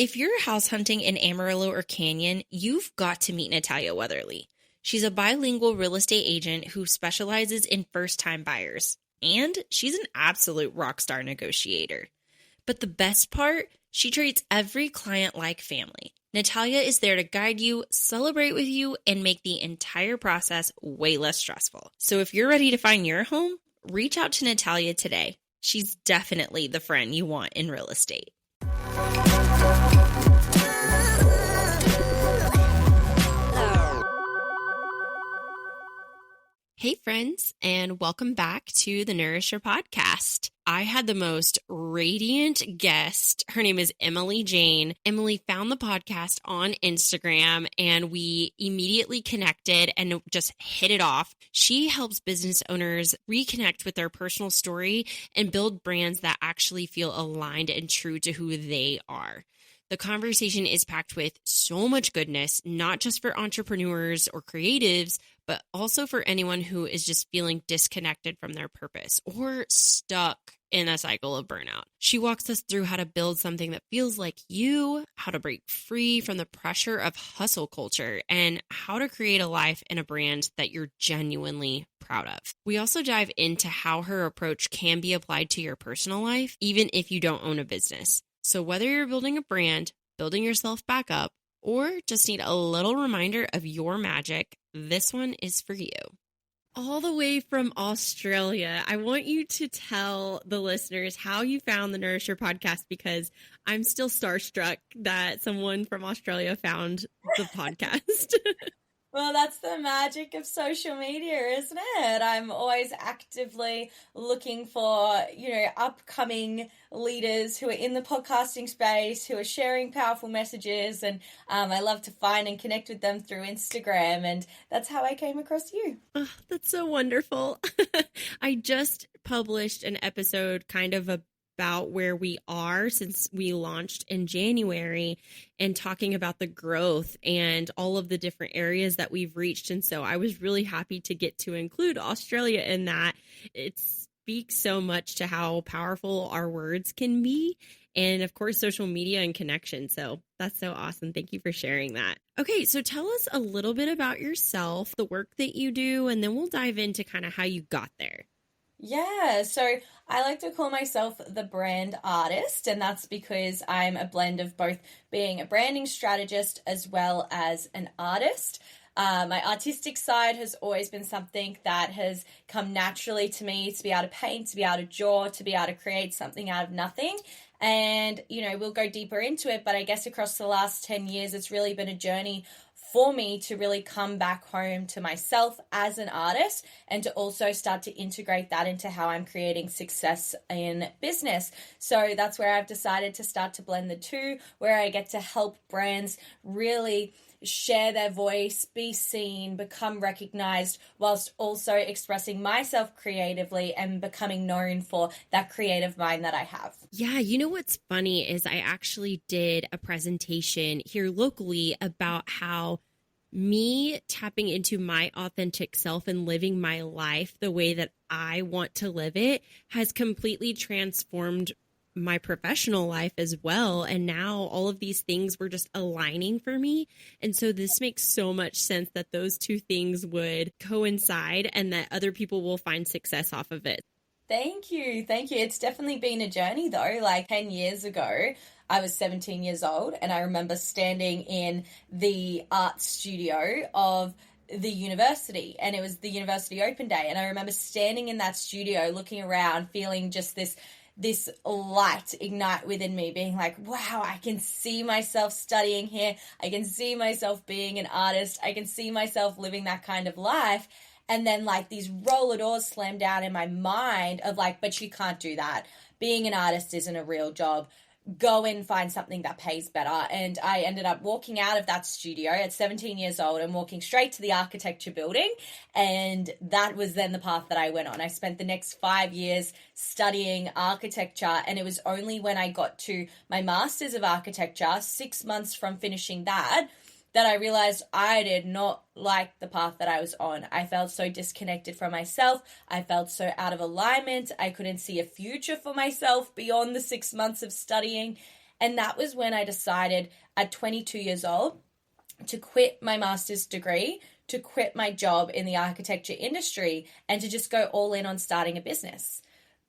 If you're house hunting in Amarillo or Canyon, you've got to meet Natalia Weatherly. She's a bilingual real estate agent who specializes in first-time buyers, and she's an absolute rock star negotiator. But the best part, she treats every client like family. Natalia is there to guide you, celebrate with you, and make the entire process way less stressful. So if you're ready to find your home, reach out to Natalia today. She's definitely the friend you want in real estate. Hey friends, and welcome back to the Nourisher podcast. I had the most radiant guest. Her name is Emily-Jane. Emily found the podcast on Instagram and we immediately connected and just hit it off. She helps business owners reconnect with their personal story and build brands that actually feel aligned and true to who they are. The conversation is packed with so much goodness, not just for entrepreneurs or creatives, but also for anyone who is just feeling disconnected from their purpose or stuck in a cycle of burnout. She walks us through how to build something that feels like you, how to break free from the pressure of hustle culture, and how to create a life and a brand that you're genuinely proud of. We also dive into how her approach can be applied to your personal life, even if you don't own a business. So whether you're building a brand, building yourself back up, or just need a little reminder of your magic, this one is for you. All the way from Australia, I want you to tell the listeners how you found the Nourisher podcast, because I'm still starstruck that someone from Australia found the podcast. Well, that's the magic of social media, isn't it? I'm always actively looking for, upcoming leaders who are in the podcasting space, who are sharing powerful messages. And I love to find and connect with them through Instagram. And that's how I came across you. Oh, that's so wonderful. I just published an episode kind of about where we are since we launched in January and talking about the growth and all of the different areas that we've reached. And so I was really happy to get to include Australia in that. It speaks so much to how powerful our words can be. And of course, social media and connection. So that's so awesome. Thank you for sharing that. Okay, so tell us a little bit about yourself, the work that you do, and then we'll dive into kind of how you got there. Yeah, so I like to call myself the brand artist, and that's because I'm a blend of both being a branding strategist as well as an artist. My artistic side has always been something that has come naturally to me, to be able to paint, to be able to draw, to be able to create something out of nothing. And, we'll go deeper into it, but I guess across the last 10 years, it's really been a journey for me to really come back home to myself as an artist and to also start to integrate that into how I'm creating success in business. So that's where I've decided to start to blend the two, where I get to help brands really share their voice, be seen, become recognized, whilst also expressing myself creatively and becoming known for that creative mind that I have. Yeah, you know what's funny is I actually did a presentation here locally about how me tapping into my authentic self and living my life the way that I want to live it has completely transformed my professional life as well. And now all of these things were just aligning for me. And so this makes so much sense that those two things would coincide and that other people will find success off of it. Thank you. It's definitely been a journey though. Like 10 years ago, I was 17 years old and I remember standing in the art studio of the university, and it was the university open day. And I remember standing in that studio, looking around, feeling just this light ignite within me, being like, wow, I can see myself studying here. I can see myself being an artist. I can see myself living that kind of life. And then like these roller doors slammed down in my mind of like, but you can't do that. Being an artist isn't a real job. Go and find something that pays better. And I ended up walking out of that studio at 17 years old and walking straight to the architecture building. And that was then the path that I went on. I spent the next 5 years studying architecture. And it was only when I got to my master's of architecture, 6 months from finishing that I realized I did not like the path that I was on. I felt so disconnected from myself. I felt so out of alignment. I couldn't see a future for myself beyond the 6 months of studying. And that was when I decided at 22 years old to quit my master's degree, to quit my job in the architecture industry, and to just go all in on starting a business.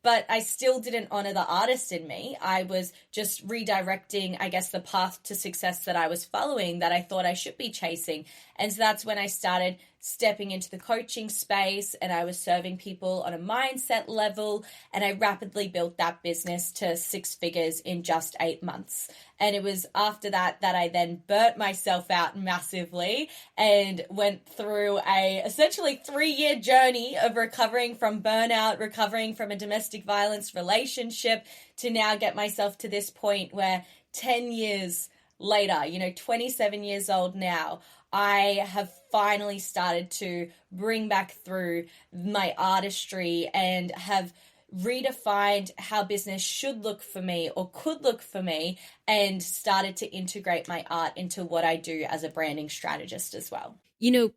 But I still didn't honor the artist in me. I was just redirecting, I guess, the path to success that I was following, that I thought I should be chasing. And so that's when I started stepping into the coaching space, and I was serving people on a mindset level, and I rapidly built that business to 6 figures in just 8 months. And it was after that I then burnt myself out massively and went through a essentially 3-year journey of recovering from burnout, recovering from a domestic violence relationship, to now get myself to this point where 10 years later, 27 years old now, I have finally started to bring back through my artistry and have redefined how business should look for me or could look for me, and started to integrate my art into what I do as a branding strategist as well.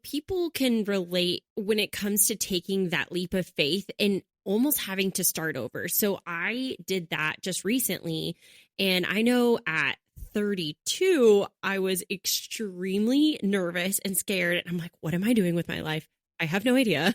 People can relate when it comes to taking that leap of faith and almost having to start over. So I did that just recently, and I know at 32, I was extremely nervous and scared. And I'm like, what am I doing with my life? I have no idea.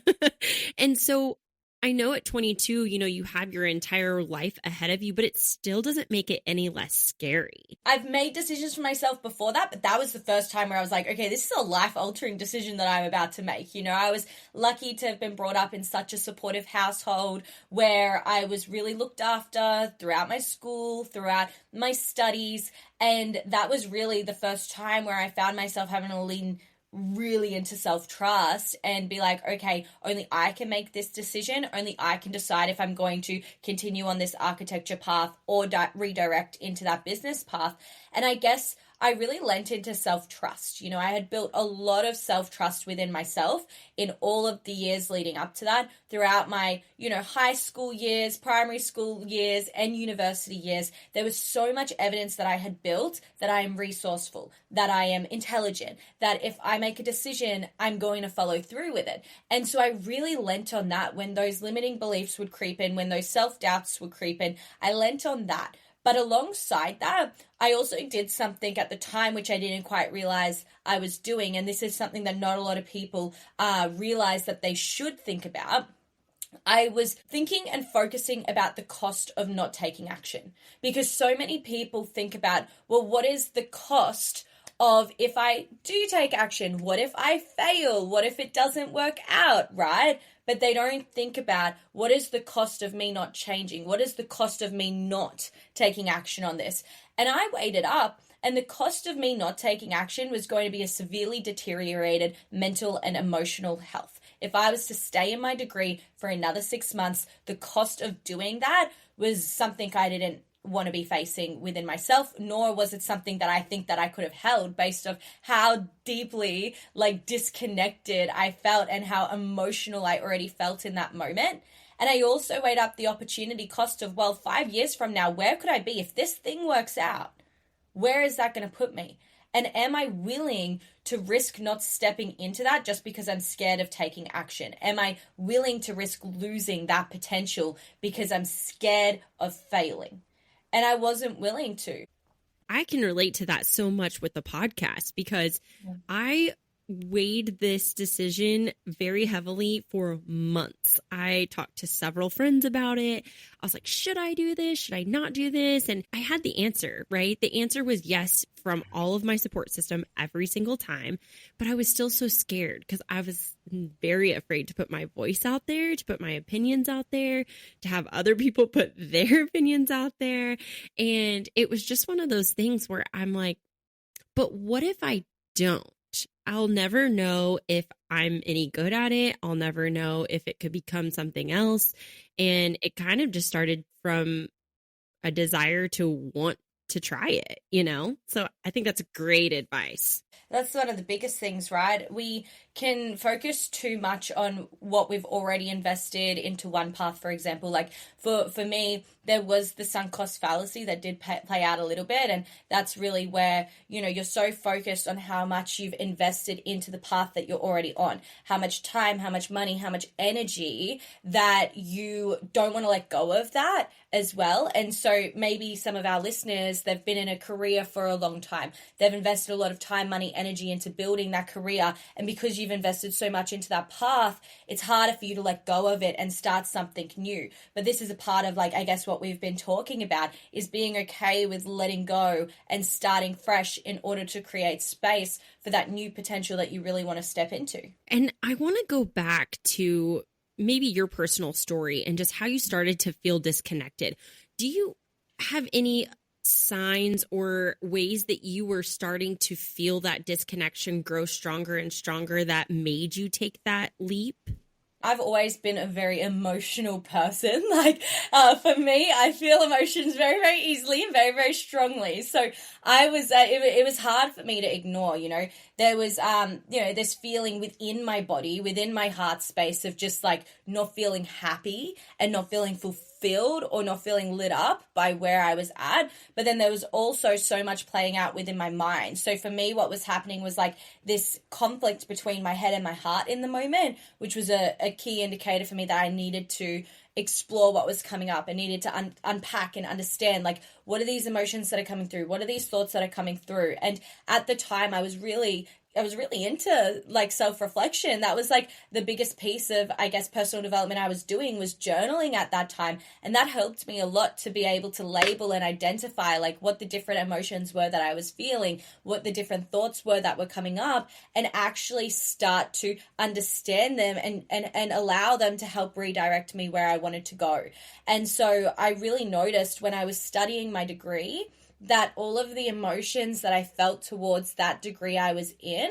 And so I know at 22, you have your entire life ahead of you, but it still doesn't make it any less scary. I've made decisions for myself before that, but that was the first time where I was like, okay, this is a life-altering decision that I'm about to make. I was lucky to have been brought up in such a supportive household where I was really looked after throughout my school, throughout my studies, and that was really the first time where I found myself having to lean really into self-trust and be like, okay, only I can make this decision. Only I can decide if I'm going to continue on this architecture path or redirect into that business path. And I guess I really lent into self-trust. I had built a lot of self-trust within myself in all of the years leading up to that, throughout my, high school years, primary school years, and university years. There was so much evidence that I had built that I am resourceful, that I am intelligent, that if I make a decision, I'm going to follow through with it. And so I really lent on that when those limiting beliefs would creep in, when those self-doubts would creep in. I lent on that. But alongside that, I also did something at the time which I didn't quite realize I was doing. And this is something that not a lot of people realize that they should think about. I was thinking and focusing about the cost of not taking action, because so many people think about, well, what is the cost of if I do take action? What if I fail? What if it doesn't work out, right? But they don't think about, what is the cost of me not changing? What is the cost of me not taking action on this? And I weighed it up, and the cost of me not taking action was going to be a severely deteriorated mental and emotional health. If I was to stay in my degree for another 6 months, the cost of doing that was something I didn't want to be facing within myself, nor was it something that I think that I could have held based off how deeply disconnected I felt and how emotional I already felt in that moment. And I also weighed up the opportunity cost of, 5 years from now, where could I be if this thing works out? Where is that going to put me? And am I willing to risk not stepping into that just because I'm scared of taking action? Am I willing to risk losing that potential because I'm scared of failing? And I wasn't willing to. I can relate to that so much with the podcast, because I weighed this decision very heavily for months. I talked to several friends about it. I was like, should I do this? Should I not do this? And I had the answer, right? The answer was yes from all of my support system every single time. But I was still so scared because I was very afraid to put my voice out there, to put my opinions out there, to have other people put their opinions out there. And it was just one of those things where I'm like, but what if I don't? I'll never know if I'm any good at it. I'll never know if it could become something else. And it kind of just started from a desire to want to try it, So I think that's great advice. That's one of the biggest things, right? We can focus too much on what we've already invested into one path, for example. Like for me, there was the sunk cost fallacy that did play out a little bit. And that's really where, you're so focused on how much you've invested into the path that you're already on, how much time, how much money, how much energy, that you don't want to let go of that. as well. And so maybe some of our listeners, they've been in a career for a long time. They've invested a lot of time, money, energy into building that career. And because you've invested so much into that path, it's harder for you to let go of it and start something new. But this is a part of, like, I guess what we've been talking about is being okay with letting go and starting fresh in order to create space for that new potential that you really want to step into. And I want to go back to maybe your personal story and just how you started to feel disconnected. Do you have any signs or ways that you were starting to feel that disconnection grow stronger and stronger that made you take that leap? I've always been a very emotional person. Like, for me, I feel emotions very, very easily and very, very strongly. So I was, it was hard for me to ignore, there was, this feeling within my body, within my heart space of just like not feeling happy and not feeling fulfilled or not feeling lit up by where I was at. But then there was also so much playing out within my mind. So for me, what was happening was like this conflict between my head and my heart in the moment, which was a key indicator for me that I needed to explore what was coming up. I needed to unpack and understand, like, what are these emotions that are coming through? What are these thoughts that are coming through? And at the time, I was really into like self-reflection. That was like the biggest piece of, I guess, personal development I was doing was journaling at that time. And that helped me a lot to be able to label and identify like what the different emotions were that I was feeling, what the different thoughts were that were coming up, and actually start to understand them and allow them to help redirect me where I wanted to go. And so I really noticed when I was studying my degree that all of the emotions that I felt towards that degree I was in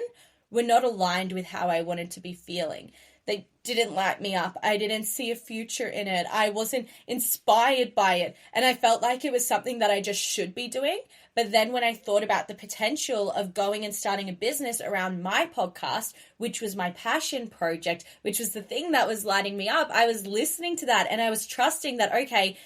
were not aligned with how I wanted to be feeling. They didn't light me up. I didn't see a future in it. I wasn't inspired by it. And I felt like it was something that I just should be doing. But then when I thought about the potential of going and starting a business around my podcast, which was my passion project, which was the thing that was lighting me up, I was listening to that and I was trusting that, okay,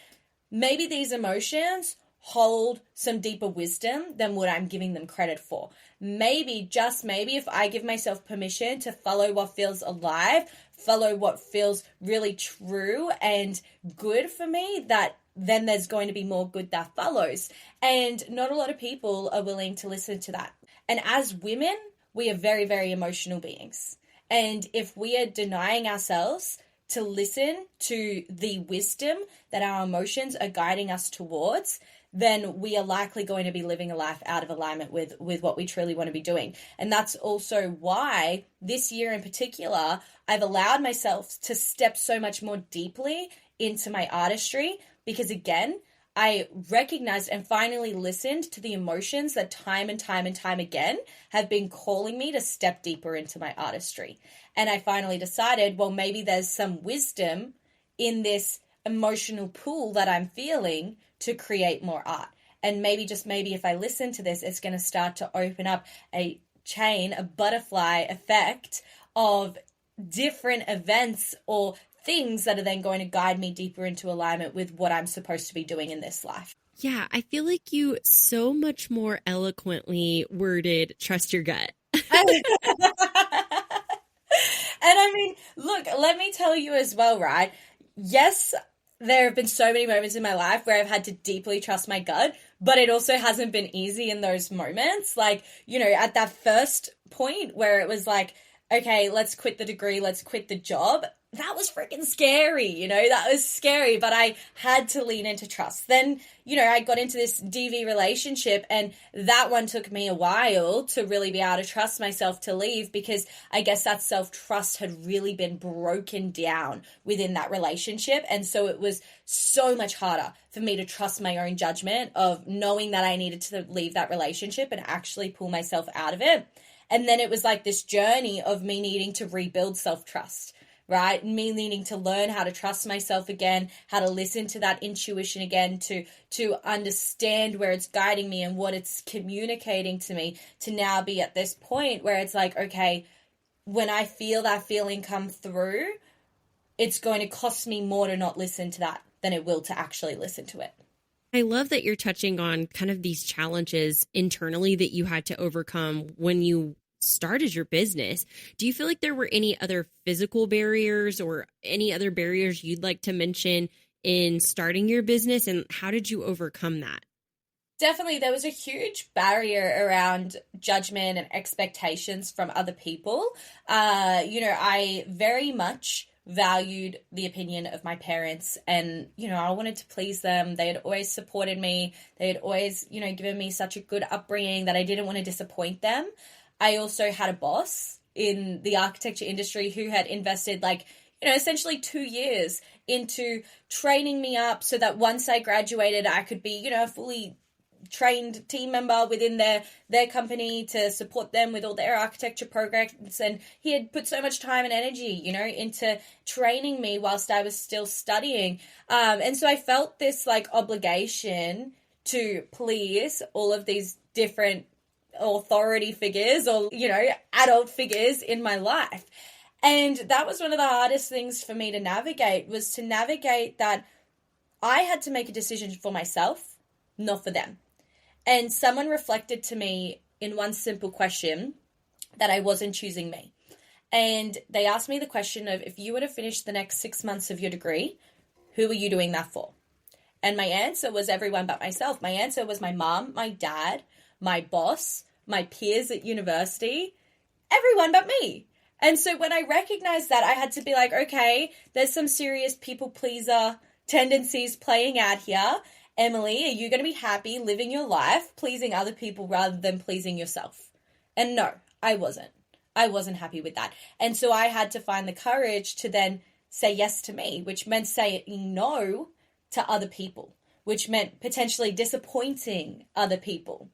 maybe these emotions hold some deeper wisdom than what I'm giving them credit for. Maybe, just maybe, if I give myself permission to follow what feels alive, follow what feels really true and good for me, that then there's going to be more good that follows. And not a lot of people are willing to listen to that. And as women, we are very, very emotional beings. And if we are denying ourselves to listen to the wisdom that our emotions are guiding us towards, then we are likely going to be living a life out of alignment with what we truly want to be doing. And that's also why this year in particular, I've allowed myself to step so much more deeply into my artistry, because again, I recognized and finally listened to the emotions that time and time and time again have been calling me to step deeper into my artistry. And I finally decided, well, maybe there's some wisdom in this emotional pool that I'm feeling to create more art. And maybe, just maybe, if I listen to this, it's going to start to open up a chain, a butterfly effect of different events or things that are then going to guide me deeper into alignment with what I'm supposed to be doing in this life. Yeah, I feel like you so much more eloquently worded, trust your gut. And I mean, look, let me tell you as well, right? Yes, there have been so many moments in my life where I've had to deeply trust my gut, but it also hasn't been easy in those moments. Like, at that first point where it was like, okay, let's quit the degree, let's quit the job. That was freaking scary, that was scary, but I had to lean into trust. Then, I got into this DV relationship, and that one took me a while to really be able to trust myself to leave, because I guess that self-trust had really been broken down within that relationship. And so it was so much harder for me to trust my own judgment of knowing that I needed to leave that relationship and actually pull myself out of it. And then it was like this journey of me needing to rebuild self-trust, right? Me needing to learn how to trust myself again, how to listen to that intuition again, to understand where it's guiding me and what it's communicating to me, to now be at this point where it's like, okay, when I feel that feeling come through, it's going to cost me more to not listen to that than it will to actually listen to it. I love that you're touching on kind of these challenges internally that you had to overcome when you started your business. Do you feel like there were any other physical barriers or any other barriers you'd like to mention in starting your business, and how did you overcome that? Definitely, there was a huge barrier around judgment and expectations from other people. I very much valued the opinion of my parents, and, I wanted to please them. They had always supported me. They had always, given me such a good upbringing that I didn't want to disappoint them. I also had a boss in the architecture industry who had invested essentially 2 years into training me up so that once I graduated, I could be, a fully trained team member within their company to support them with all their architecture programs. And he had put so much time and energy, into training me whilst I was still studying. And so I felt this obligation to please all of these different authority figures or, adult figures in my life. And that was one of the hardest things for me to navigate, was to navigate that I had to make a decision for myself, not for them. And someone reflected to me in one simple question that I wasn't choosing me. And they asked me the question of, if you were to finish the next 6 months of your degree, who are you doing that for? And my answer was everyone but myself. My answer was my mom, my dad, my boss, my peers at university, everyone but me. And so when I recognized that, I had to be like, okay, there's some serious people pleaser tendencies playing out here. Emily, are you going to be happy living your life pleasing other people rather than pleasing yourself? And no, I wasn't. I wasn't happy with that. And so I had to find the courage to then say yes to me, which meant saying no to other people, which meant potentially disappointing other people.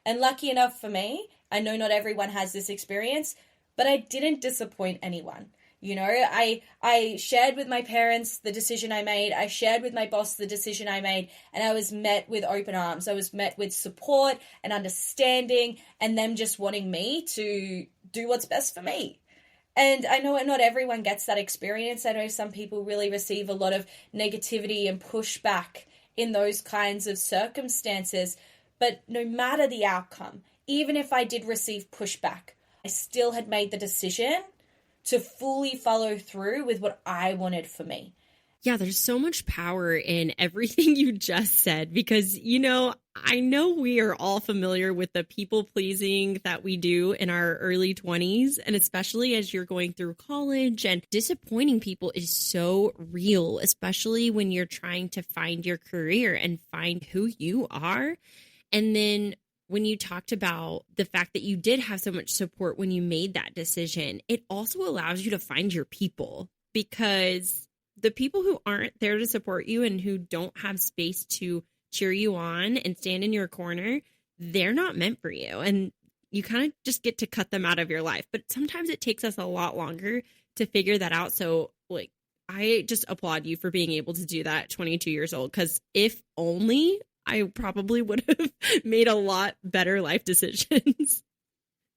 And lucky enough for me, I know not everyone has this experience, but I didn't disappoint anyone. I shared with my parents the decision I made. I shared with my boss the decision I made, and I was met with open arms. I was met with support and understanding, and them just wanting me to do what's best for me. And I know not everyone gets that experience. I know some people really receive a lot of negativity and pushback in those kinds of circumstances. But no matter the outcome, even if I did receive pushback, I still had made the decision to fully follow through with what I wanted for me. Yeah, there's so much power in everything you just said because, I know we are all familiar with the people pleasing that we do in our early 20s, and especially as you're going through college, and disappointing people is so real, especially when you're trying to find your career and find who you are. And then when you talked about the fact that you did have so much support when you made that decision, it also allows you to find your people, because the people who aren't there to support you and who don't have space to cheer you on and stand in your corner, they're not meant for you. And you kind of just get to cut them out of your life. But sometimes it takes us a lot longer to figure that out. So I just applaud you for being able to do that at 22 years old, because if only I probably would have made a lot better life decisions.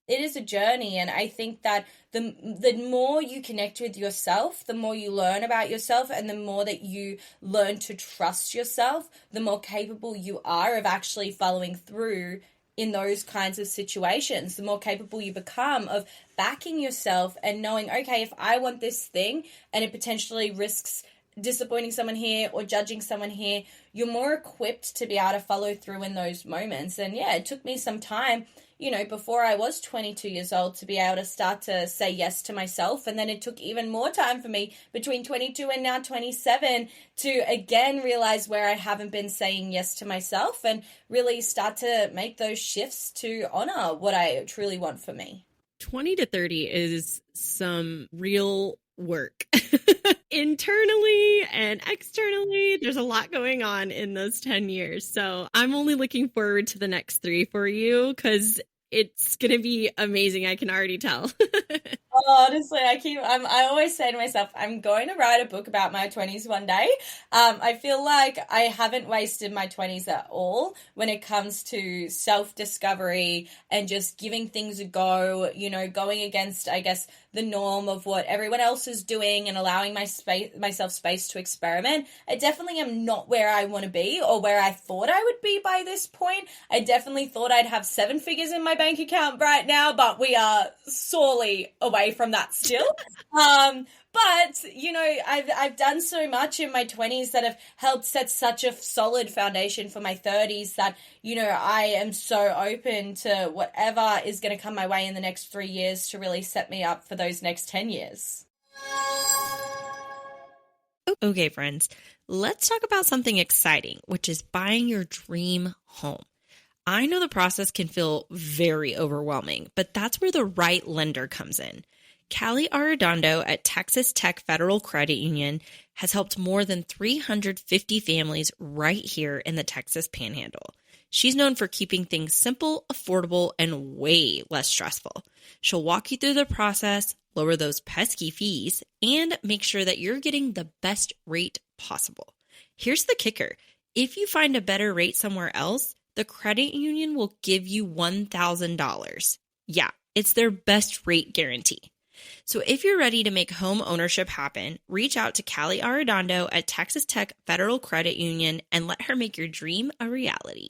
It is a journey, and I think that the more you connect with yourself, the more you learn about yourself, and the more that you learn to trust yourself, the more capable you are of actually following through in those kinds of situations, the more capable you become of backing yourself and knowing, okay, if I want this thing and it potentially risks disappointing someone here or judging someone here, you're more equipped to be able to follow through in those moments. And yeah, it took me some time, before I was 22 years old to be able to start to say yes to myself. And then it took even more time for me between 22 and now 27 to again realize where I haven't been saying yes to myself and really start to make those shifts to honor what I truly want for me. 20 to 30 is some real work. Internally and externally, there's a lot going on in those 10 years. So I'm only looking forward to the next 3 for you, because it's going to be amazing. I can already tell. Honestly, I always say to myself, I'm going to write a book about my 20s one day. I feel like I haven't wasted my 20s at all when it comes to self-discovery and just giving things a go, going against, I guess, the norm of what everyone else is doing and allowing myself space to experiment. I definitely am not where I want to be or where I thought I would be by this point. I definitely thought I'd have 7 figures in my bank account right now, but we are sorely away away from that still. But, you know, I've done so much in my 20s that have helped set such a solid foundation for my 30s that, you know, I am so open to whatever is going to come my way in the next 3 years to really set me up for those next 10 years. Okay, friends, let's talk about something exciting, which is buying your dream home. I know the process can feel very overwhelming, but that's where the right lender comes in. Callie Arredondo at Texas Tech Federal Credit Union has helped more than 350 families right here in the Texas Panhandle. She's known for keeping things simple, affordable, and way less stressful. She'll walk you through the process, lower those pesky fees, and make sure that you're getting the best rate possible. Here's the kicker. If you find a better rate somewhere else, the credit union will give you $1,000. Yeah, it's their best rate guarantee. So if you're ready to make home ownership happen, reach out to Callie Arredondo at Texas Tech Federal Credit Union and let her make your dream a reality.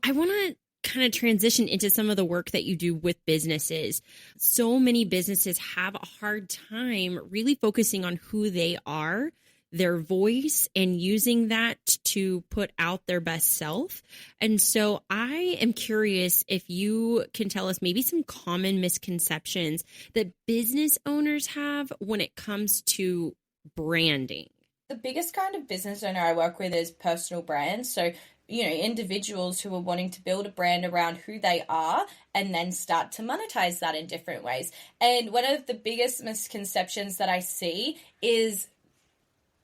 I want to kind of transition into some of the work that you do with businesses. So many businesses have a hard time really focusing on who they are, their voice, and using that to put out their best self. And so I am curious if you can tell us maybe some common misconceptions that business owners have when it comes to branding. The biggest kind of business owner I work with is personal brands. So, you know, individuals who are wanting to build a brand around who they are and then start to monetize that in different ways. And one of the biggest misconceptions that I see is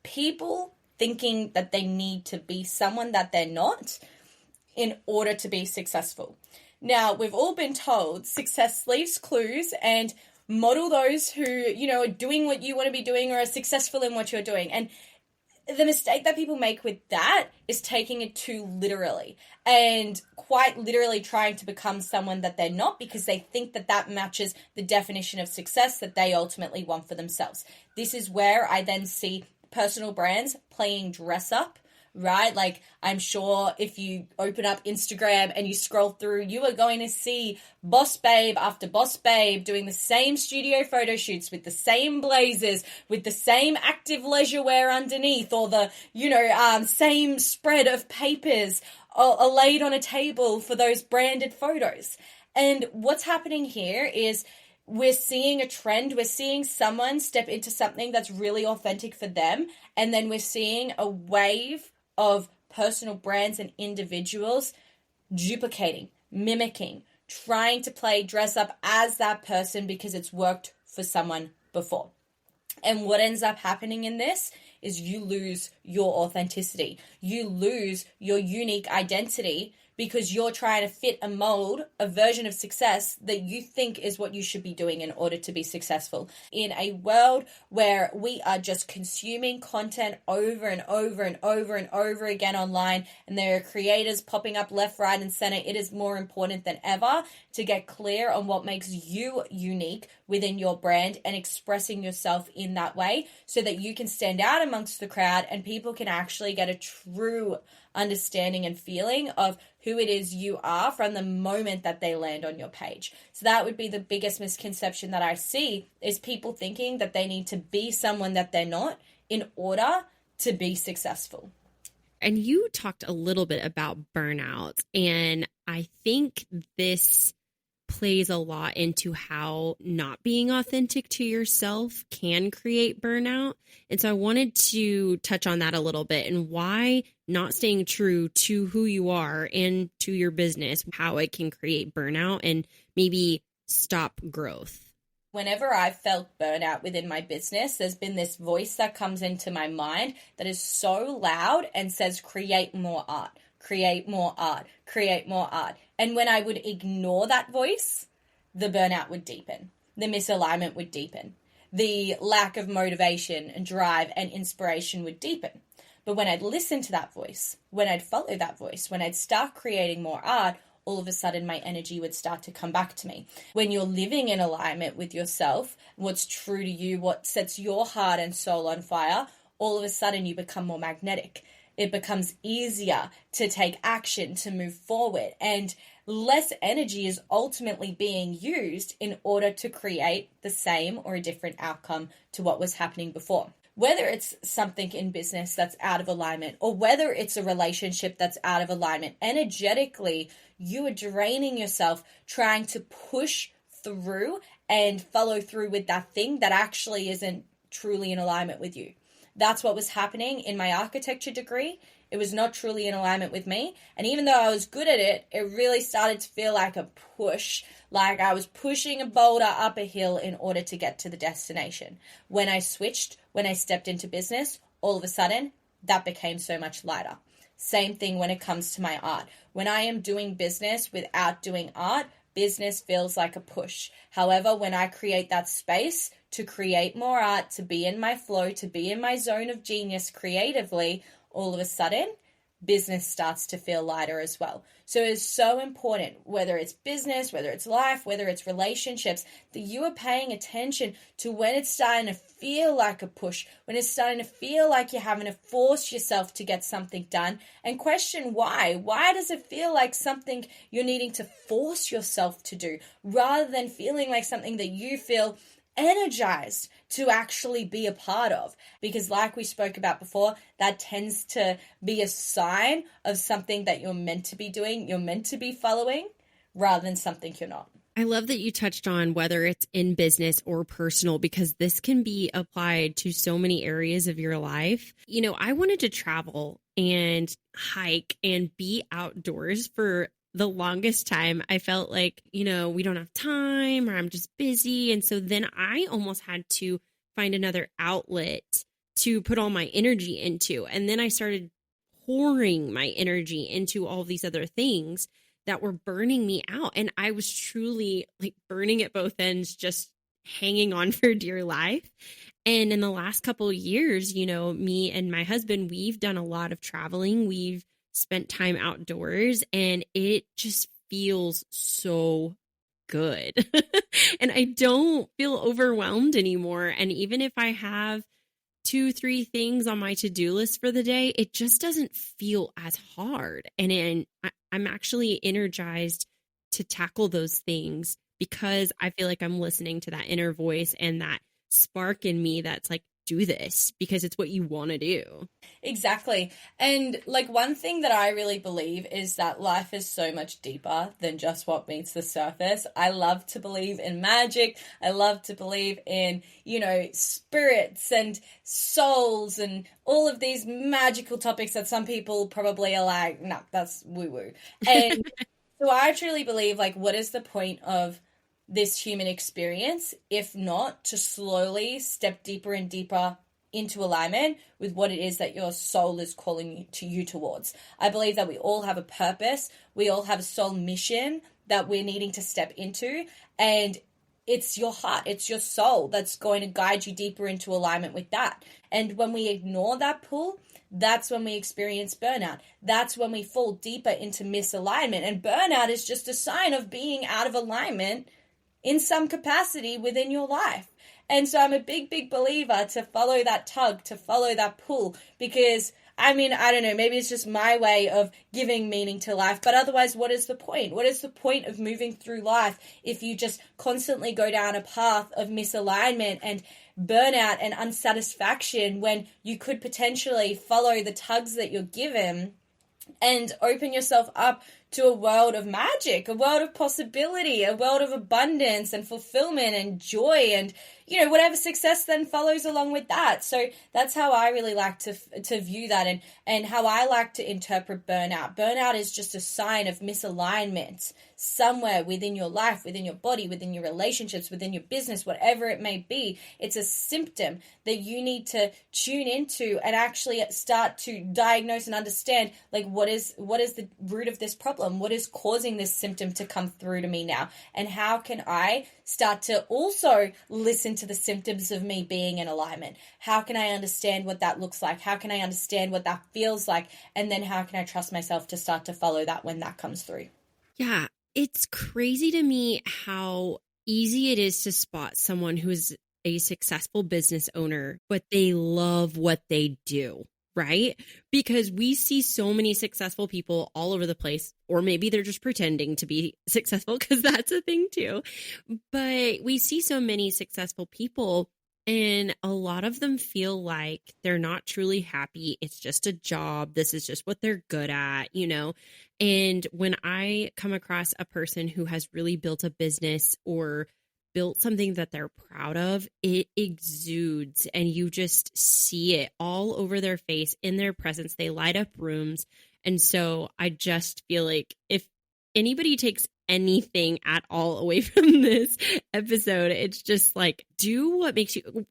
people thinking that they need to be someone that they're not in order to be successful. Now, we've all been told success leaves clues and model those who, you know, are doing what you want to be doing or are successful in what you're doing. And the mistake that people make with that is taking it too literally and quite literally trying to become someone that they're not because they think that that matches the definition of success that they ultimately want for themselves. This is where I then see personal brands playing dress up, right? Like, I'm sure if you open up Instagram and you scroll through, you are going to see boss babe after boss babe doing the same studio photo shoots with the same blazers, with the same active leisure wear underneath, or the, you know, same spread of papers are laid on a table for those branded photos. And what's happening here is we're seeing a trend. We're seeing someone step into something that's really authentic for them. And then we're seeing a wave of personal brands and individuals duplicating, mimicking, trying to play dress up as that person because it's worked for someone before. And what ends up happening in this is you lose your authenticity. You lose your unique identity because you're trying to fit a mold, a version of success that you think is what you should be doing in order to be successful. In a world where we are just consuming content over and over and over and over again online, and there are creators popping up left, right, and center, it is more important than ever to get clear on what makes you unique within your brand and expressing yourself in that way so that you can stand out amongst the crowd and people can actually get a true understanding and feeling of who it is you are from the moment that they land on your page. So that would be the biggest misconception that I see, is people thinking that they need to be someone that they're not in order to be successful. And you talked a little bit about burnout, and I think this plays a lot into how not being authentic to yourself can create burnout. And so I wanted to touch on that a little bit and why not staying true to who you are and to your business, how it can create burnout and maybe stop growth. Whenever I've felt burnout within my business, there's been this voice that comes into my mind that is so loud and says, create more art, create more art, create more art. And when I would ignore that voice, the burnout would deepen. The misalignment would deepen. The lack of motivation and drive and inspiration would deepen. But when I'd listen to that voice, when I'd follow that voice, when I'd start creating more art, all of a sudden my energy would start to come back to me. When you're living in alignment with yourself, what's true to you, what sets your heart and soul on fire, all of a sudden you become more magnetic. It becomes easier to take action, to move forward, and less energy is ultimately being used in order to create the same or a different outcome to what was happening before. Whether it's something in business that's out of alignment, or whether it's a relationship that's out of alignment, energetically, you are draining yourself trying to push through and follow through with that thing that actually isn't truly in alignment with you. That's what was happening in my architecture degree. It was not truly in alignment with me. And even though I was good at it, it really started to feel like a push, like I was pushing a boulder up a hill in order to get to the destination. When I switched, when I stepped into business, all of a sudden, that became so much lighter. Same thing when it comes to my art. When I am doing business without doing art, business feels like a push. However, when I create that space to create more art, to be in my flow, to be in my zone of genius creatively, all of a sudden, business starts to feel lighter as well. So it's so important, whether it's business, whether it's life, whether it's relationships, that you are paying attention to when it's starting to feel like a push, when it's starting to feel like you're having to force yourself to get something done, and question why. Why does it feel like something you're needing to force yourself to do, rather than feeling like something that you feel energized to actually be a part of? Because like we spoke about before, that tends to be a sign of something that you're meant to be doing, you're meant to be following, rather than something you're not. I love that you touched on whether it's in business or personal, because this can be applied to so many areas of your life. You know, I wanted to travel and hike and be outdoors for the longest time. I felt like, you know, we don't have time, or I'm just busy. And so then I almost had to find another outlet to put all my energy into. And then I started pouring my energy into all these other things that were burning me out. And I was truly like burning at both ends, just hanging on for dear life. And in the last couple of years, you know, me and my husband, we've done a lot of traveling. We've spent time outdoors, and it just feels so good. And I don't feel overwhelmed anymore. And even if I have 2-3 things on my to-do list for the day, it just doesn't feel as hard. And I'm actually energized to tackle those things, because I feel like I'm listening to that inner voice and that spark in me that's like, do this because it's what you want to do. Exactly. And like, one thing that I really believe is that life is so much deeper than just what meets the surface. I love to believe in magic. I love to believe in, you know, spirits and souls and all of these magical topics that some people probably are like, no, that's woo-woo. And so I truly believe, like, what is the point of this human experience, if not to slowly step deeper and deeper into alignment with what it is that your soul is calling you towards. I believe that we all have a purpose. We all have a soul mission that we're needing to step into. And it's your heart, it's your soul that's going to guide you deeper into alignment with that. And when we ignore that pull, that's when we experience burnout. That's when we fall deeper into misalignment. And burnout is just a sign of being out of alignment in some capacity within your life. And so I'm a big, big believer to follow that tug, to follow that pull, because I mean, I don't know, maybe it's just my way of giving meaning to life, but otherwise, what is the point? What is the point of moving through life if you just constantly go down a path of misalignment and burnout and unsatisfaction, when you could potentially follow the tugs that you're given and open yourself up to a world of magic, a world of possibility, a world of abundance and fulfillment and joy, and, you know, whatever success then follows along with that. So that's how I really like to view that, and how I like to interpret burnout. Burnout is just a sign of misalignment somewhere within your life, within your body, within your relationships, within your business, whatever it may be. It's a symptom that you need to tune into and actually start to diagnose and understand, like, what is the root of this problem? What is causing this symptom to come through to me now? And how can I start to also listen to the symptoms of me being in alignment? How can I understand what that looks like? How can I understand what that feels like? And then how can I trust myself to start to follow that when that comes through? Yeah, it's crazy to me how easy it is to spot someone who is a successful business owner, but they love what they do. right? Because we see so many successful people all over the place, or maybe they're just pretending to be successful because that's a thing too. But we see so many successful people, and a lot of them feel like they're not truly happy. It's just a job. This is just what they're good at, you know? And when I come across a person who has really built a business or built something that they're proud of, it exudes and you just see it all over their face, in their presence. They light up rooms. And so I just feel like if anybody takes anything at all away from this episode, it's just like, do what makes you.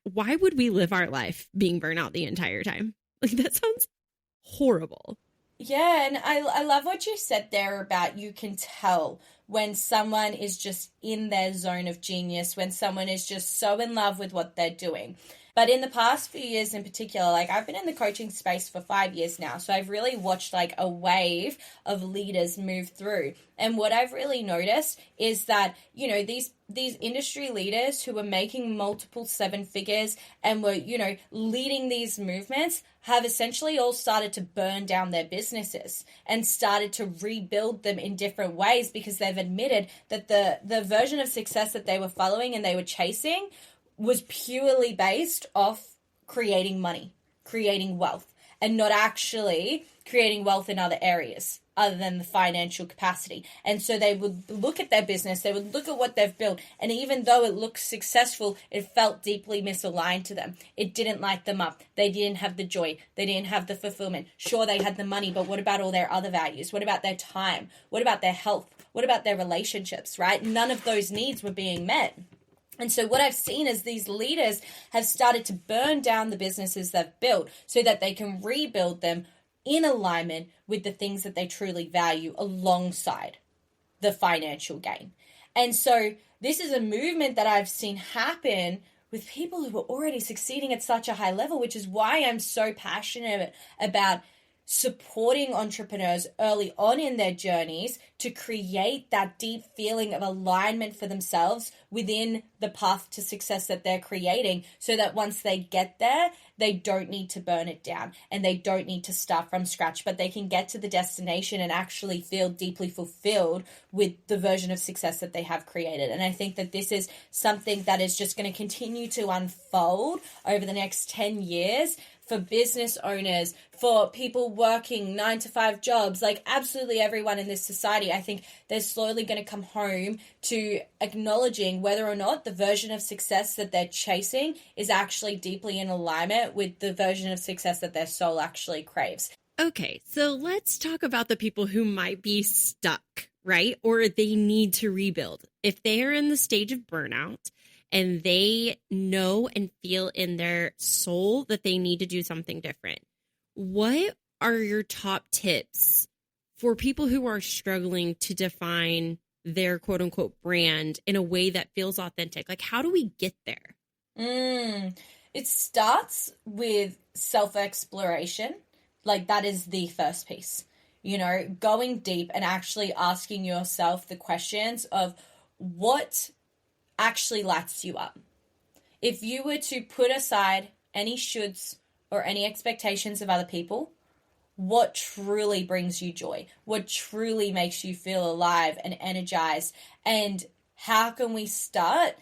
Why would we live our life being burnout the entire time? Like, that sounds horrible. Yeah, and I love what you said there about you can tell when someone is just in their zone of genius, when someone is just so in love with what they're doing. But in the past few years in particular, like I've been in the coaching space for 5 years now. So I've really watched like a wave of leaders move through. And what I've really noticed is that, you know, these industry leaders who were making multiple seven figures and were, you know, leading these movements have essentially all started to burn down their businesses and started to rebuild them in different ways because they've admitted that the version of success that they were following and they were chasing was purely based off creating money, creating wealth, and not actually creating wealth in other areas other than the financial capacity. And so they would look at their business, they would look at what they've built, and even though it looked successful, it felt deeply misaligned to them. It didn't light them up. They didn't have the joy. They didn't have the fulfillment. Sure, they had the money, but what about all their other values? What about their time? What about their health? What about their relationships, right? None of those needs were being met. And so what I've seen is these leaders have started to burn down the businesses they've built so that they can rebuild them in alignment with the things that they truly value alongside the financial gain. And so this is a movement that I've seen happen with people who are already succeeding at such a high level, which is why I'm so passionate about supporting entrepreneurs early on in their journeys to create that deep feeling of alignment for themselves within the path to success that they're creating, so that once they get there, they don't need to burn it down and they don't need to start from scratch, but they can get to the destination and actually feel deeply fulfilled with the version of success that they have created. And I think that this is something that is just going to continue to unfold over the next 10 years for business owners, for people working 9-to-5 jobs, like absolutely everyone in this society. I think they're slowly going to come home to acknowledging whether or not the version of success that they're chasing is actually deeply in alignment with the version of success that their soul actually craves. Okay, so let's talk about the people who might be stuck, right? Or they need to rebuild. If they are in the stage of burnout, and they know and feel in their soul that they need to do something different, what are your top tips for people who are struggling to define their quote unquote brand in a way that feels authentic? Like, how do we get there? It starts with self-exploration. Like, that is the first piece, you know, going deep and actually asking yourself the questions of what actually lights you up. If you were to put aside any shoulds or any expectations of other people, what truly brings you joy? What truly makes you feel alive and energized? And how can we start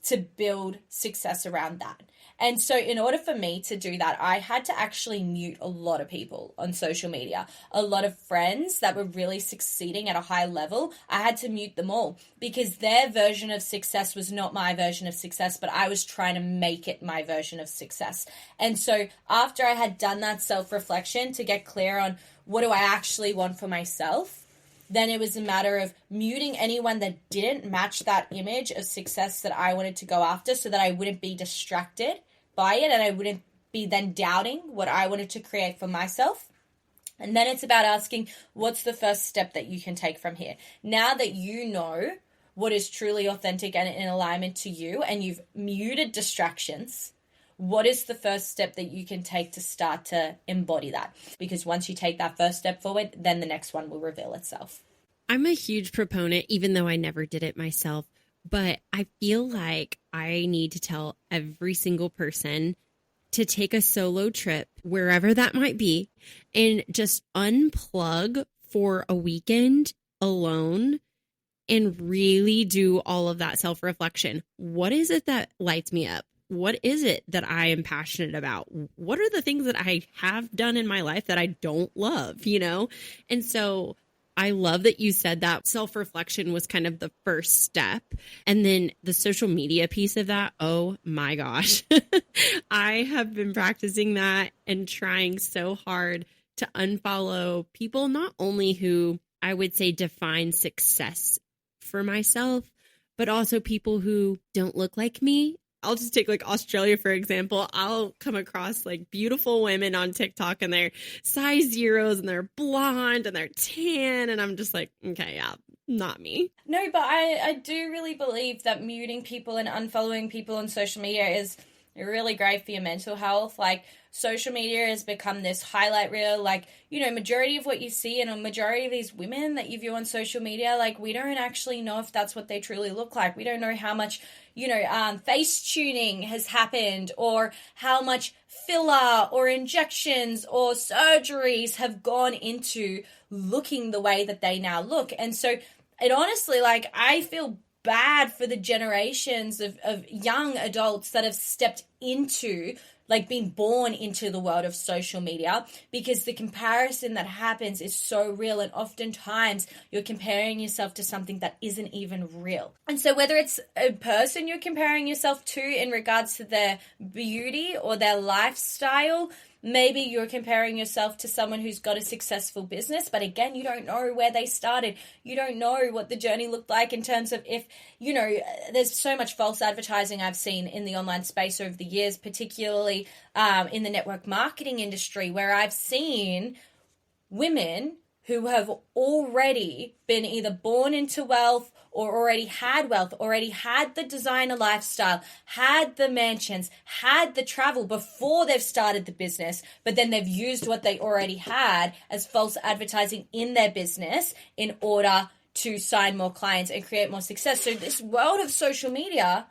to build success around that? And so in order for me to do that, I had to actually mute a lot of people on social media. A lot of friends that were really succeeding at a high level, I had to mute them all because their version of success was not my version of success, but I was trying to make it my version of success. And so after I had done that self-reflection to get clear on what do I actually want for myself, then it was a matter of muting anyone that didn't match that image of success that I wanted to go after, so that I wouldn't be distracted by it and I wouldn't be then doubting what I wanted to create for myself. And then it's about asking, what's the first step that you can take from here? Now that you know what is truly authentic and in alignment to you and you've muted distractions, what is the first step that you can take to start to embody that? Because once you take that first step forward, then the next one will reveal itself. I'm a huge proponent, even though I never did it myself, but I feel like I need to tell every single person to take a solo trip, wherever that might be, and just unplug for a weekend alone and really do all of that self-reflection. What is it that lights me up? What is it that I am passionate about? What are the things that I have done in my life that I don't love, And so I love that you said that self-reflection was kind of the first step. And then the social media piece of that, oh my gosh. I have been practicing that and trying so hard to unfollow people, not only who I would say define success for myself, but also people who don't look like me. I'll just take like Australia, for example. I'll come across like beautiful women on TikTok and they're size zeros and they're blonde and they're tan. And I'm just like, okay, yeah, not me. No, but I do really believe that muting people and unfollowing people on social media is really great for your mental health. Like, social media has become this highlight reel, like, majority of what you see and a majority of these women that you view on social media, like, we don't actually know if that's what they truly look like. We don't know how much, face tuning has happened, or how much filler or injections or surgeries have gone into looking the way that they now look. And so it honestly, like, I feel bad for the generations of young adults that have stepped into, like, being born into the world of social media, because the comparison that happens is so real, and oftentimes you're comparing yourself to something that isn't even real. And so whether it's a person you're comparing yourself to in regards to their beauty or their lifestyle, maybe you're comparing yourself to someone who's got a successful business, but again, you don't know where they started. You don't know what the journey looked like in terms of if, there's so much false advertising I've seen in the online space over the years, particularly in the network marketing industry, where I've seen women who have already been either born into wealth or already had wealth, already had the designer lifestyle, had the mansions, had the travel before they've started the business, but then they've used what they already had as false advertising in their business in order to sign more clients and create more success. So this world of social media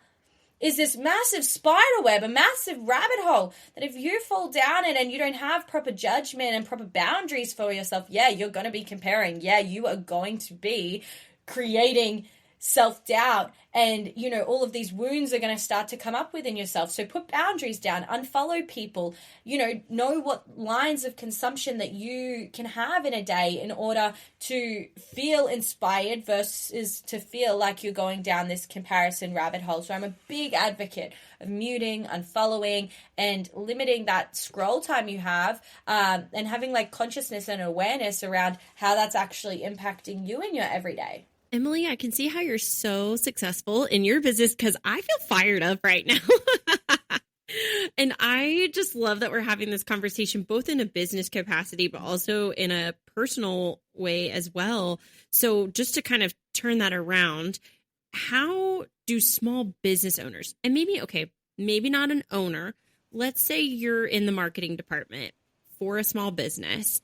is this massive spider web, a massive rabbit hole that if you fall down it and you don't have proper judgment and proper boundaries for yourself, yeah, you're going to be comparing. Yeah, you are going to be creating self-doubt, and all of these wounds are going to start to come up within yourself. So put boundaries down, unfollow people, know what lines of consumption that you can have in a day in order to feel inspired versus to feel like you're going down this comparison rabbit hole. So I'm a big advocate of muting, unfollowing, and limiting that scroll time you have, and having like consciousness and awareness around how that's actually impacting you in your everyday. Emily, I can see how you're so successful in your business because I feel fired up right now. And I just love that we're having this conversation, both in a business capacity, but also in a personal way as well. So just to kind of turn that around, how do small business owners, and maybe not an owner, let's say you're in the marketing department for a small business,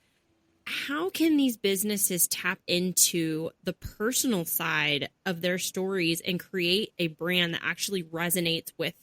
how can these businesses tap into the personal side of their stories and create a brand that actually resonates with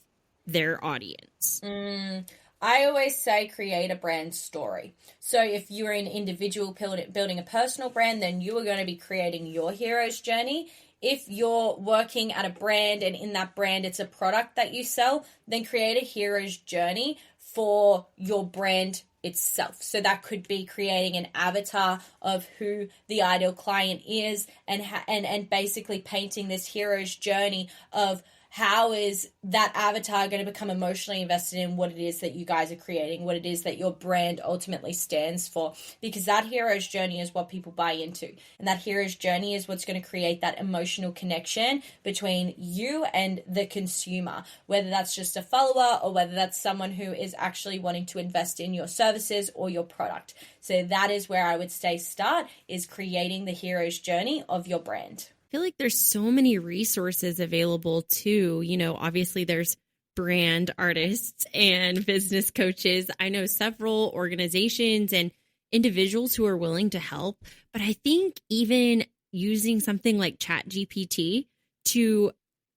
their audience? I always say create a brand story. So if you're an individual building a personal brand, then you are going to be creating your hero's journey. If you're working at a brand and in that brand it's a product that you sell, then create a hero's journey for your brand itself. So that could be creating an avatar of who the ideal client is, and basically painting this hero's journey of how is that avatar going to become emotionally invested in what it is that you guys are creating, what it is that your brand ultimately stands for, because that hero's journey is what people buy into. And that hero's journey is what's going to create that emotional connection between you and the consumer, whether that's just a follower or whether that's someone who is actually wanting to invest in your services or your product. So that is where I would say start, is creating the hero's journey of your brand. I feel like there's so many resources available too. Obviously there's brand artists and business coaches. I know several organizations and individuals who are willing to help, but I think even using something like ChatGPT to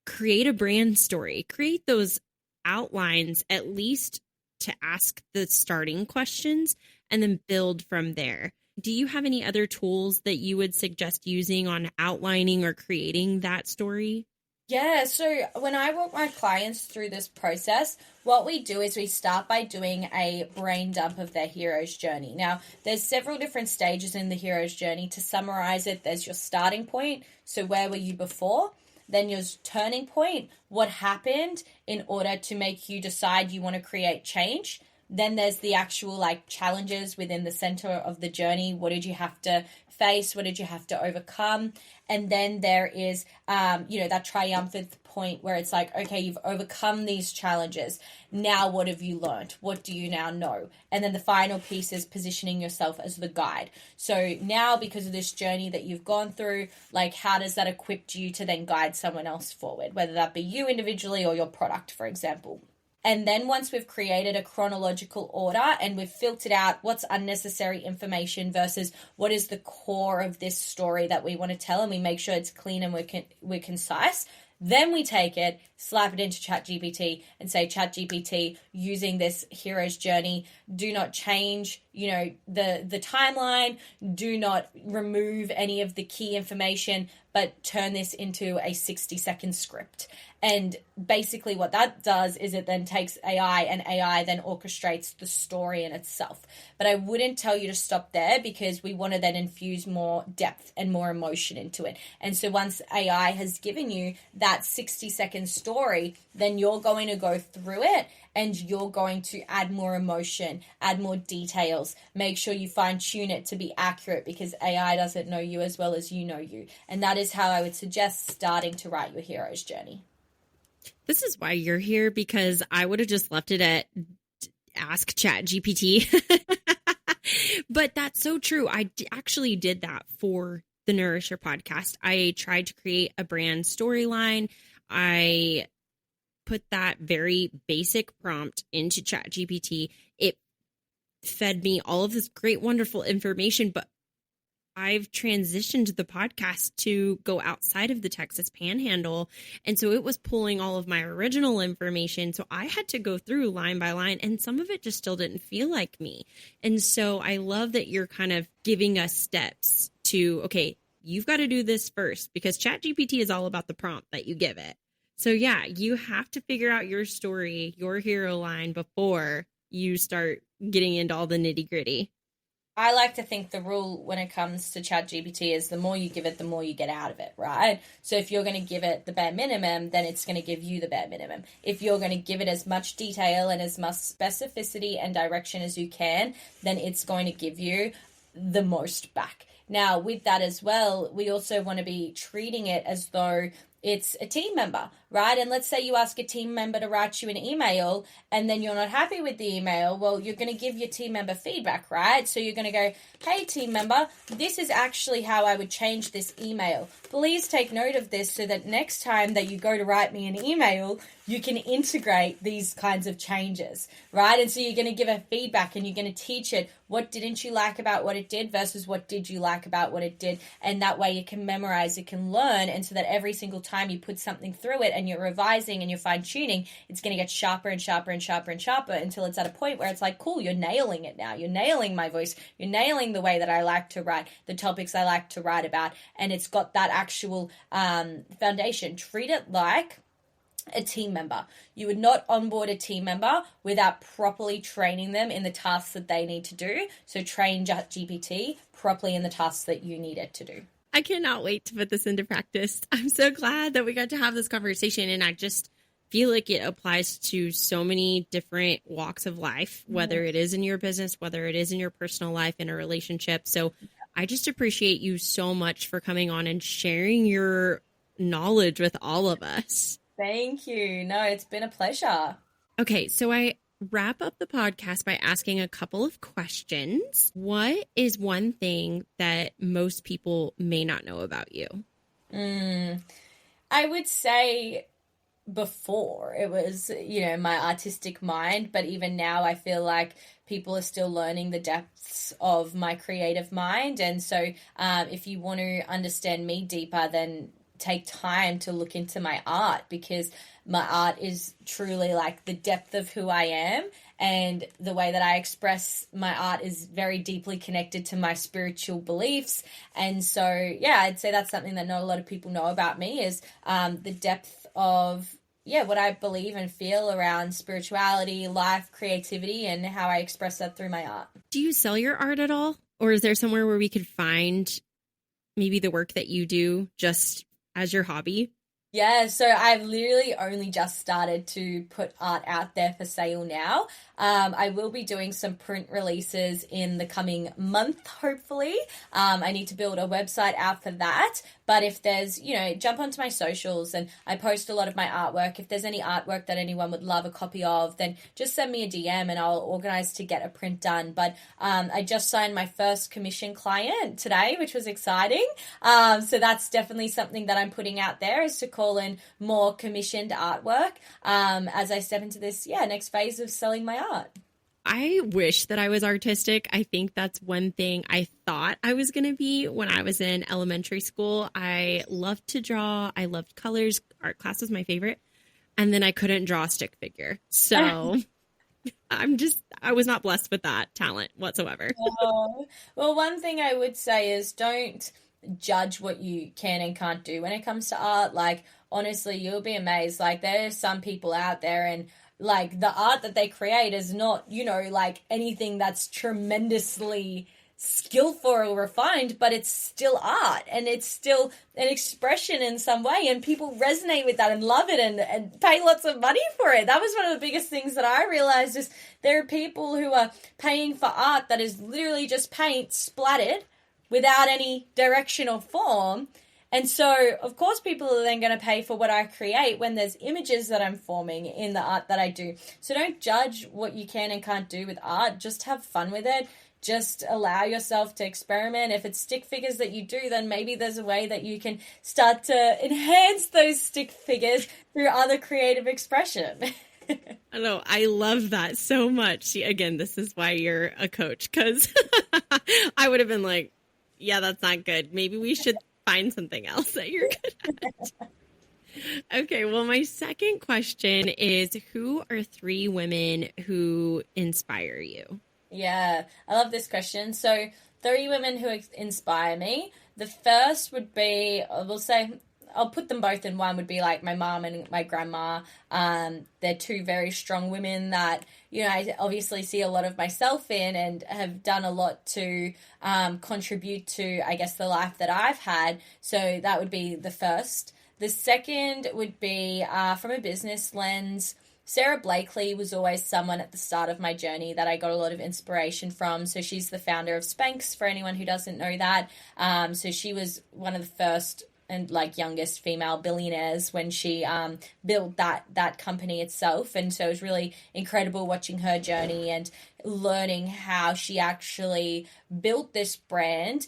create a brand story, create those outlines, at least to ask the starting questions and then build from there. Do you have any other tools that you would suggest using on outlining or creating that story? Yeah, so when I walk my clients through this process, what we do is we start by doing a brain dump of their hero's journey. Now, there's several different stages in the hero's journey. To summarize it, there's your starting point. So where were you before? Then your turning point, what happened in order to make you decide you want to create change. Then there's the actual like challenges within the center of the journey. What did you have to face? What did you have to overcome? And then there is, that triumphant point where it's like, okay, you've overcome these challenges. Now what have you learned? What do you now know? And then the final piece is positioning yourself as the guide. So now, because of this journey that you've gone through, like, how does that equip you to then guide someone else forward, whether that be you individually or your product, for example? And then once we've created a chronological order and we've filtered out what's unnecessary information versus what is the core of this story that we want to tell, and we make sure it's clean and we're concise, then we take it, slap it into ChatGPT and say, ChatGPT, using this hero's journey, do not change, the timeline, do not remove any of the key information, but turn this into a 60-second script. And basically what that does is it then takes AI, and AI then orchestrates the story in itself. But I wouldn't tell you to stop there, because we want to then infuse more depth and more emotion into it. And so once AI has given you that 60-second story, then you're going to go through it and you're going to add more emotion, add more details, make sure you fine tune it to be accurate, because AI doesn't know you as well as you know you. And that is how I would suggest starting to write your hero's journey. This is why you're here, because I would have just left it at ask ChatGPT. But that's so true. I actually did that for the Nourisher podcast. I tried to create a brand storyline. I put that very basic prompt into ChatGPT. It fed me all of this great, wonderful information, but I've transitioned the podcast to go outside of the Texas Panhandle. And so it was pulling all of my original information. So I had to go through line by line, and some of it just still didn't feel like me. And so I love that you're kind of giving us steps to, okay, you've got to do this first, because ChatGPT is all about the prompt that you give it. So yeah, you have to figure out your story, your hero line, before you start getting into all the nitty gritty. I like to think the rule when it comes to ChatGPT is the more you give it, the more you get out of it, right? So if you're going to give it the bare minimum, then it's going to give you the bare minimum. If you're going to give it as much detail and as much specificity and direction as you can, then it's going to give you the most back. Now, with that as well, we also want to be treating it as though it's a team member, right? And let's say you ask a team member to write you an email and then you're not happy with the email. Well, you're going to give your team member feedback, right? So you're going to go, hey, team member, this is actually how I would change this email. Please take note of this so that next time that you go to write me an email, you can integrate these kinds of changes, right? And so you're going to give it feedback and you're going to teach it what didn't you like about what it did versus what did you like about what it did. And that way it can memorize, it can learn. And so that every single time you put something through it and you're revising and you're fine tuning, it's going to get sharper and sharper and sharper and sharper until it's at a point where it's like, cool, you're nailing it now. You're nailing my voice. You're nailing the way that I like to write, the topics I like to write about. And it's got that actual foundation. Treat it like a team member. You would not onboard a team member without properly training them in the tasks that they need to do. So train ChatGPT properly in the tasks that you need it to do. I cannot wait to put this into practice. I'm so glad that we got to have this conversation, and I just feel like it applies to so many different walks of life, whether it is in your business, whether it is in your personal life, in a relationship. So I just appreciate you so much for coming on and sharing your knowledge with all of us. Thank you. No, it's been a pleasure. Okay, so I wrap up the podcast by asking a couple of questions. What is one thing that most people may not know about you? I would say before it was, my artistic mind, but even now I feel like people are still learning the depths of my creative mind. And so if you want to understand me deeper, then take time to look into my art, because my art is truly like the depth of who I am. and the way that I express my art is very deeply connected to my spiritual beliefs. And so, yeah, I'd say that's something that not a lot of people know about me is the depth of what I believe and feel around spirituality, life, creativity, and how I express that through my art. Do you sell your art at all? Or is there somewhere where we could find maybe the work that you do just as your hobby? Yeah, so I've literally only just started to put art out there for sale now. I will be doing some print releases in the coming month, hopefully. I need to build a website out for that. But if there's, jump onto my socials and I post a lot of my artwork. If there's any artwork that anyone would love a copy of, then just send me a DM and I'll organize to get a print done. But I just signed my first commission client today, which was exciting. So that's definitely something that I'm putting out there is to call in more commissioned artwork as I step into this, next phase of selling my art. I wish that I was artistic. I think that's one thing I thought I was going to be when I was in elementary school. I loved to draw. I loved colors. Art class was my favorite. And then I couldn't draw a stick figure. So I was not blessed with that talent whatsoever. Oh. Well, one thing I would say is don't judge what you can and can't do when it comes to art. Like, honestly, you'll be amazed. Like, there's some people out there and like the art that they create is not, like anything that's tremendously skillful or refined, but it's still art and it's still an expression in some way. And people resonate with that and love it and pay lots of money for it. That was one of the biggest things that I realized is there are people who are paying for art that is literally just paint splattered without any direction or form. And so, of course, people are then going to pay for what I create when there's images that I'm forming in the art that I do. So don't judge what you can and can't do with art. Just have fun with it. Just allow yourself to experiment. If it's stick figures that you do, then maybe there's a way that you can start to enhance those stick figures through other creative expression. I know. I love that so much. See, again, this is why you're a coach, because I would have been like, yeah, that's not good. Maybe we should find something else that you're good at. Okay, well, my second question is, who are 3 women who inspire you? Yeah, I love this question. So 3 women who inspire me. The first would be, I'll put them both in one, would be like my mom and my grandma. They're 2 very strong women that, I obviously see a lot of myself in and have done a lot to contribute to, I guess, the life that I've had. So that would be the first. The second would be from a business lens. Sarah Blakely was always someone at the start of my journey that I got a lot of inspiration from. So she's the founder of Spanx, for anyone who doesn't know that. So she was one of the first and youngest female billionaires when she built that company itself. And so it was really incredible watching her journey and learning how she actually built this brand,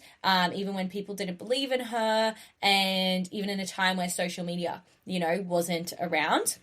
even when people didn't believe in her, and even in a time where social media, wasn't around.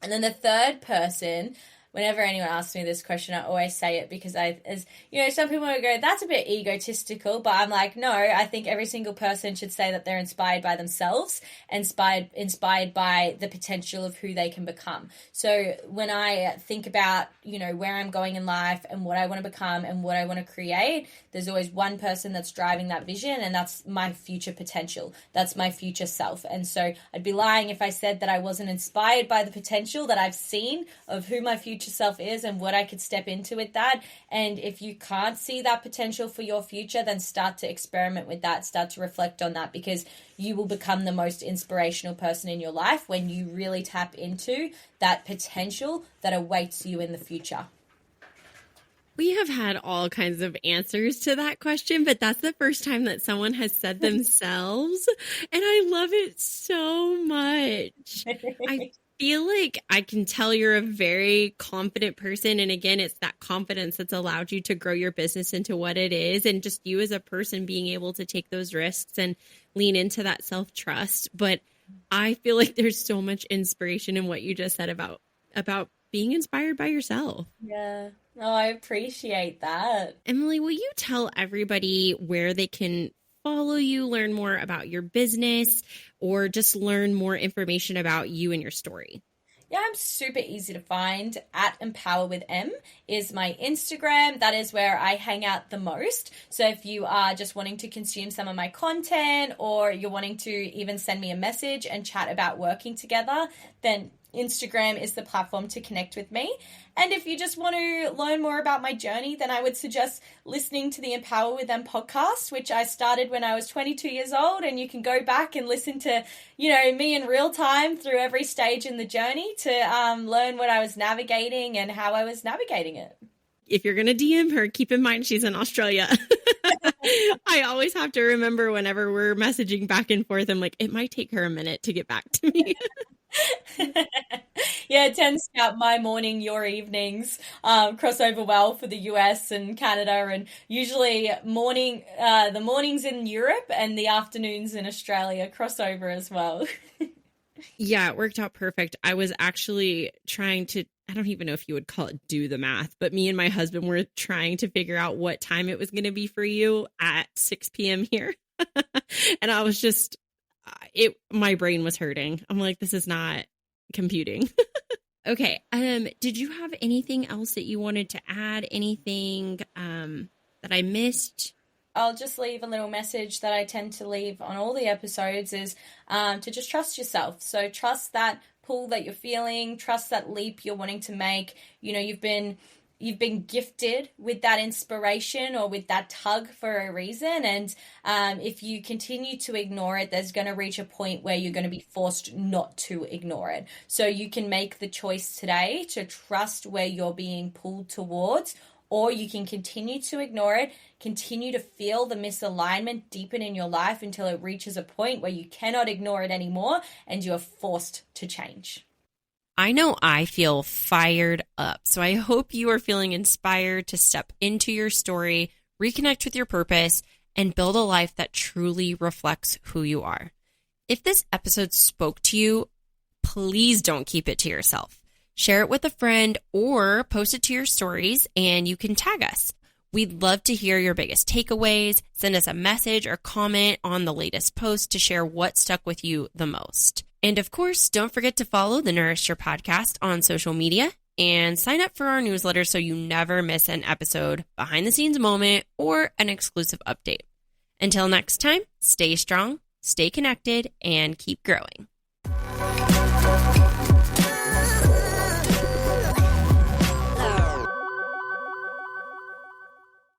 And then the third person, whenever anyone asks me this question, I always say it because some people would go, that's a bit egotistical, but I'm like, no, I think every single person should say that they're inspired by themselves, inspired by the potential of who they can become. So when I think about, where I'm going in life and what I want to become and what I want to create, there's always one person that's driving that vision, and that's my future potential. That's my future self. And so I'd be lying if I said that I wasn't inspired by the potential that I've seen of who my future self is and what I could step into with that. And if you can't see that potential for your future, then start to experiment with that, start to reflect on that, because you will become the most inspirational person in your life when you really tap into that potential that awaits you in the future. We have had all kinds of answers to that question, but that's the first time that someone has said themselves, and I love it so much. I feel like I can tell you're a very confident person, and again, it's that confidence that's allowed you to grow your business into what it is, and just you as a person being able to take those risks and lean into that self-trust. But I feel like there's so much inspiration in what you just said about being inspired by yourself. Yeah. Oh, I appreciate that. Emily, will you tell everybody where they can follow you, learn more about your business, or just learn more information about you and your story? Yeah, I'm super easy to find. At Empower with M is my Instagram. That is where I hang out the most. So if you are just wanting to consume some of my content, or you're wanting to even send me a message and chat about working together, then Instagram is the platform to connect with me. And if you just want to learn more about my journey, then I would suggest listening to the Empower with Them podcast, which I started when I was 22 years old. And you can go back and listen to, me in real time through every stage in the journey to learn what I was navigating and how I was navigating it. If you're going to DM her, keep in mind she's in Australia. I always have to remember whenever we're messaging back and forth, I'm like, it might take her a minute to get back to me. Yeah, it tends to out my morning, your evenings, cross over well for the US and Canada, and usually the mornings in Europe and the afternoons in Australia cross over as well. Yeah, it worked out perfect. I was actually trying to, I don't even know if you would call it do the math, but me and my husband were trying to figure out what time it was going to be for you at 6 p.m. here. And I was just, my brain was hurting. I'm like, this is not computing. Okay. Did you have anything else that you wanted to add? Anything that I missed? I'll just leave a little message that I tend to leave on all the episodes is to just trust yourself. So trust that pull that you're feeling, trust that leap you're wanting to make. You've been gifted with that inspiration or with that tug for a reason. And if you continue to ignore it, there's going to reach a point where you're going to be forced not to ignore it. So you can make the choice today to trust where you're being pulled towards, or you can continue to ignore it, continue to feel the misalignment deepen in your life until it reaches a point where you cannot ignore it anymore and you're forced to change. I know I feel fired up, so I hope you are feeling inspired to step into your story, reconnect with your purpose, and build a life that truly reflects who you are. If this episode spoke to you, please don't keep it to yourself. Share it with a friend or post it to your stories, and you can tag us. We'd love to hear your biggest takeaways. Send us a message or comment on the latest post to share what stuck with you the most. And of course, don't forget to follow the Nourish Your podcast on social media and sign up for our newsletter so you never miss an episode, behind the scenes moment, or an exclusive update. Until next time, stay strong, stay connected, and keep growing.